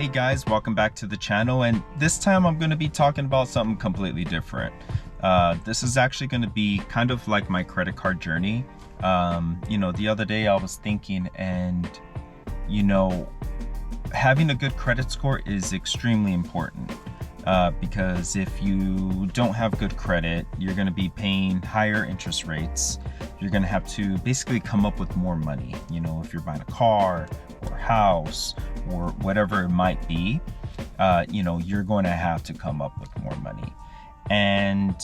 Hey guys, welcome back to the channel, and this time I'm going to be talking about something completely different. This is actually going to be kind of like my credit card journey. The other day I was thinking, and having a good credit score is extremely important. Because if you don't have good credit, you're going to be paying higher interest rates. You're going to have to basically come up with more money. If you're buying a car or house or whatever it might be, you're going to have to come up with more money. And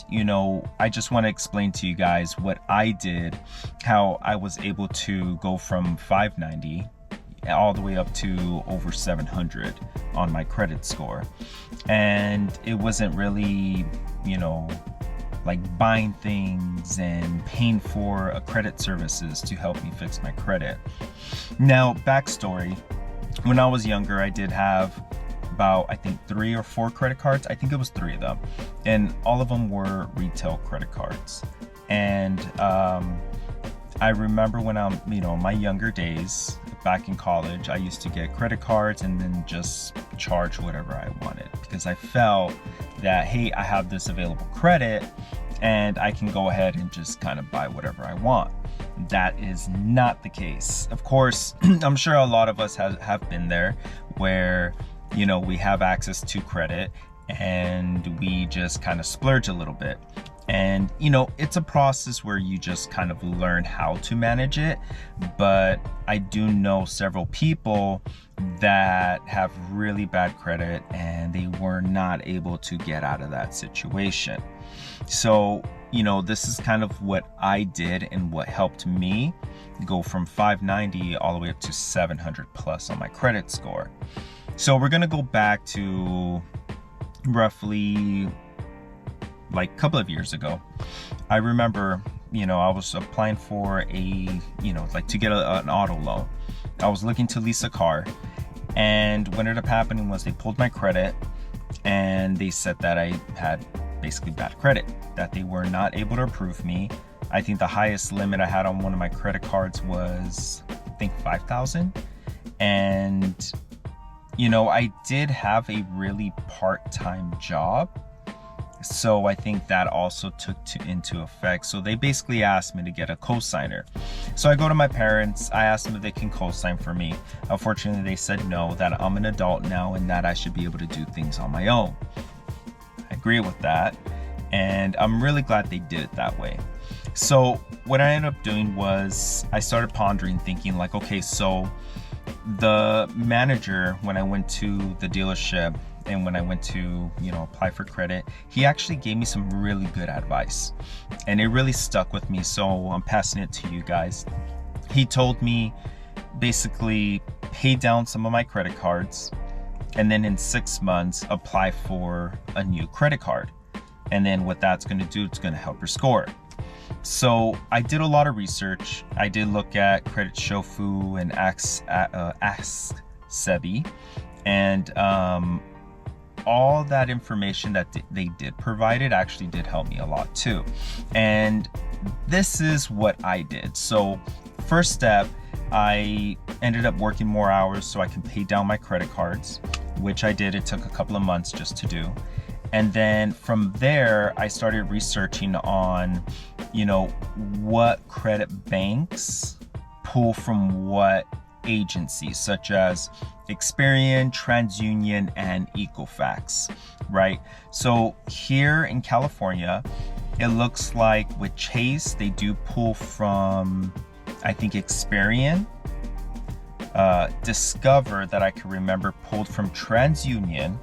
I just want to explain to you guys what I did, how I was able to go from 590 all the way up to over 700 on my credit score. And it wasn't really like buying things and paying for a credit services to help me fix my credit. Now, backstory, when I was younger, I did have about, I think, 3 or 4 credit cards. I think it was 3 of them, and all of them were retail credit cards. And I remember when I'm, my younger days back in college, I used to get credit cards and then just charge whatever I wanted, because I felt that, hey, I have this available credit and I can go ahead and just kind of buy whatever I want. That is not the case. Of course, I'm sure a lot of us have been there where, we have access to credit and we just kind of splurge a little bit. And it's a process where you just kind of learn how to manage it. But I do know several people that have really bad credit and they were not able to get out of that situation. So, this is kind of what I did and what helped me go from 590 all the way up to 700 plus on my credit score. So we're going to go back to roughly like a couple of years ago. I remember, I was applying for to get an auto loan. I was looking to lease a car, and what ended up happening was they pulled my credit and they said that I had basically bad credit, that they were not able to approve me. I think the highest limit I had on one of my credit cards was, I think, 5,000. And I did have a really part-time job, so I think that also took into effect. So they basically asked me to get a cosigner. So I go to my parents, I asked them if they can cosign for me. Unfortunately, they said no, that I'm an adult now and that I should be able to do things on my own. I agree with that, and I'm really glad they did it that way. So what I ended up doing was I started pondering, thinking like, okay, so the manager, when I went to the dealership and when I went to, apply for credit, he actually gave me some really good advice and it really stuck with me. So I'm passing it to you guys. He told me basically pay down some of my credit cards and then in 6 months apply for a new credit card. And then what that's going to do, it's going to help your score. So I did a lot of research. I did look at Credit Shofu and Ask Sebi, and all that information that they did provide, it actually did help me a lot too. And this is what I did. So first step, I ended up working more hours so I can pay down my credit cards, which I did. It took a couple of months just to do. And then from there, I started researching on, what credit banks pull from what agencies, such as Experian, TransUnion, and Equifax, right? So here in California, it looks like with Chase, they do pull from, I think, Experian. Discover, that I can remember, pulled from TransUnion.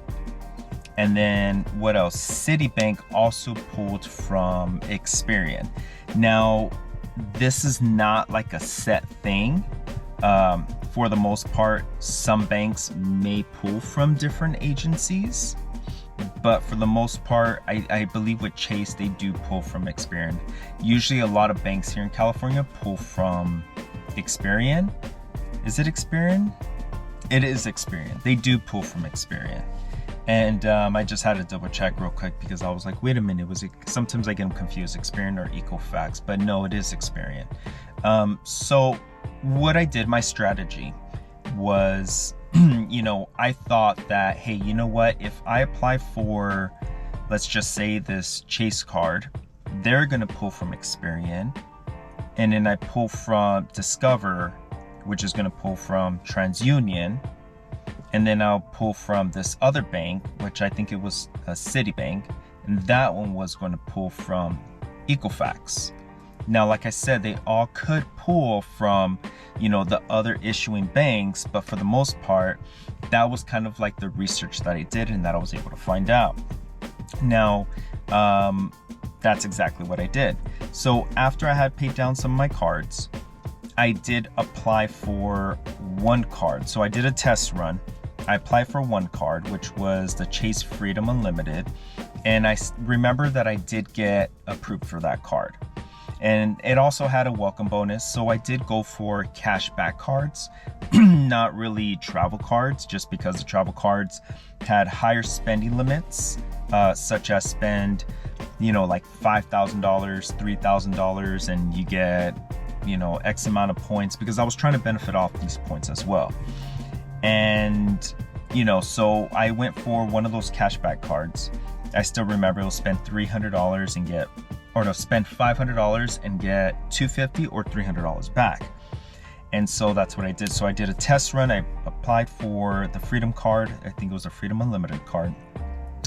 And then what else? Citibank also pulled from Experian. Now, this is not like a set thing. For the most part, some banks may pull from different agencies, but for the most part, I believe with Chase, they do pull from Experian. Usually a lot of banks here in California pull from Experian. Is it Experian? It is Experian. They do pull from Experian. And I just had to double check real quick because I was like, wait a minute, sometimes I get them confused, Experian or Equifax, but no, it is Experian. So what I did, my strategy was, you know, I thought that, hey, you know what, if I apply for, let's just say, this Chase card, they're gonna pull from Experian, and then I pull from Discover, which is gonna pull from TransUnion, and then I'll pull from this other bank, which I think it was Citibank, and that one was going to pull from Equifax. Now, like I said, they all could pull from, you know, the other issuing banks, but for the most part, that was kind of like the research that I did and that I was able to find out. Now, that's exactly what I did. So after I had paid down some of my cards, I did apply for one card. So I did a test run. I applied for one card, which was the Chase Freedom Unlimited. And I remember that I did get approved for that card. And it also had a welcome bonus. So I did go for cashback cards, not really travel cards, just because the travel cards had higher spending limits, such as spend, you know, like $5,000, $3,000, and you get, you know, X amount of points, because I was trying to benefit off these points as well. And, you know, so I went for one of those cashback cards. I still remember it'll spend $300 and get, or to spend $500 and get $250 or $300 back. And so that's what I did. So I did a test run. I applied for the Freedom card. I think it was a Freedom Unlimited card,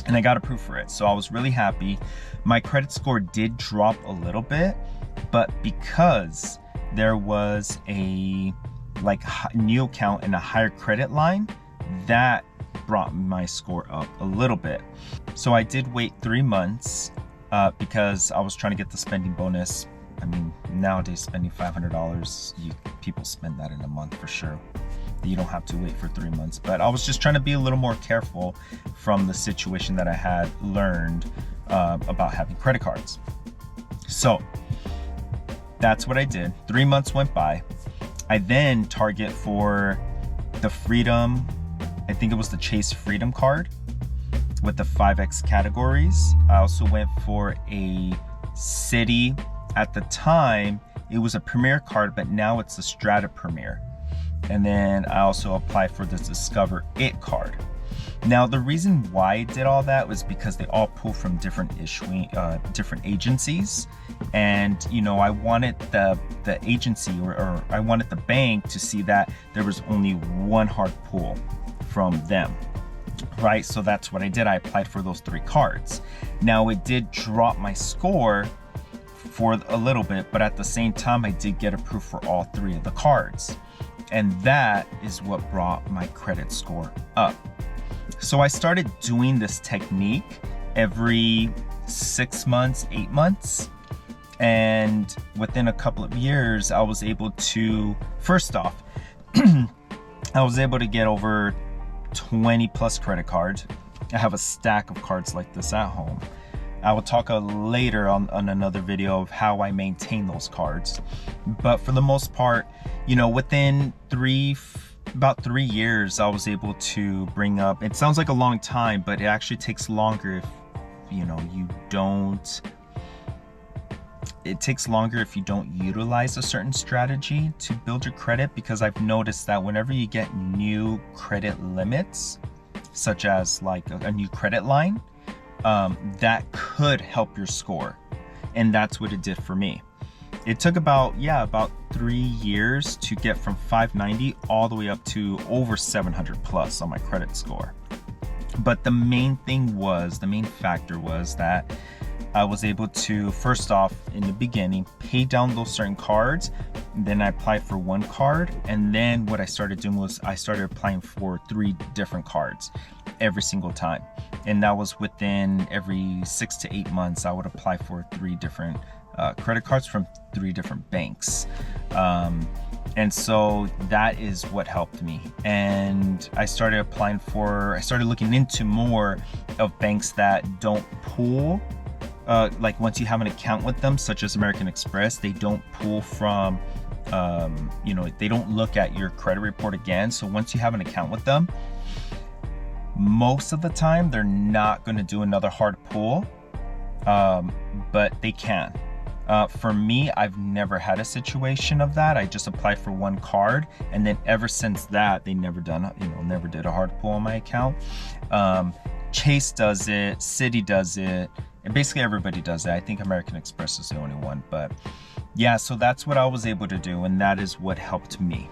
and I got approved for it. So I was really happy. My credit score did drop a little bit, but because there was a new account and a higher credit line, that brought my score up a little bit. So I did wait 3 months because I was trying to get the spending bonus. I mean, nowadays spending $500, people spend that in a month for sure. You don't have to wait for 3 months, but I was just trying to be a little more careful from the situation that I had learned about having credit cards. So that's what I did. 3 months went by. I then target for the Freedom, I think it was the Chase Freedom card with the 5X categories. I also went for a Citi. At the time, it was a Premier card, but now it's a Strata Premier. And then I also applied for the Discover It card. Now, the reason why I did all that was because they all pull from different different agencies. And, you know, I wanted the agency or I wanted the bank to see that there was only one hard pull from them, right? So that's what I did. I applied for those 3 cards. Now, it did drop my score for a little bit, but at the same time, I did get approved for all 3 of the cards. And that is what brought my credit score up. So I started doing this technique every 6 months, 8 months. And within a couple of years, I was able to, first off, I was able to get over 20 plus credit cards. I have a stack of cards like this at home. I will talk later on another video of how I maintain those cards. But for the most part, you know, within about 3 years, I was able to bring up, it sounds like a long time, but it actually takes longer if, you know, it takes longer if you don't utilize a certain strategy to build your credit, because I've noticed that whenever you get new credit limits, such as like a new credit line, that could help your score. And that's what it did for me. It took about 3 years to get from 590 all the way up to over 700 plus on my credit score. But the main factor was that I was able to, first off, in the beginning, pay down those certain cards. Then I applied for one card. And then what I started doing was I started applying for 3 different cards every single time. And that was within every 6 to 8 months, I would apply for 3 different credit cards from 3 different banks. And so that is what helped me. And I started looking into more of banks that don't pool. Like once you have an account with them, such as American Express, they don't pull from, you know, they don't look at your credit report again. So once you have an account with them, most of the time they're not going to do another hard pull, but they can. For me, I've never had a situation of that. I just applied for one card, and then ever since that, they never did a hard pull on my account. Chase does it, Citi does it, and basically everybody does it. I think American Express is the only one, but yeah, so that's what I was able to do, and that is what helped me.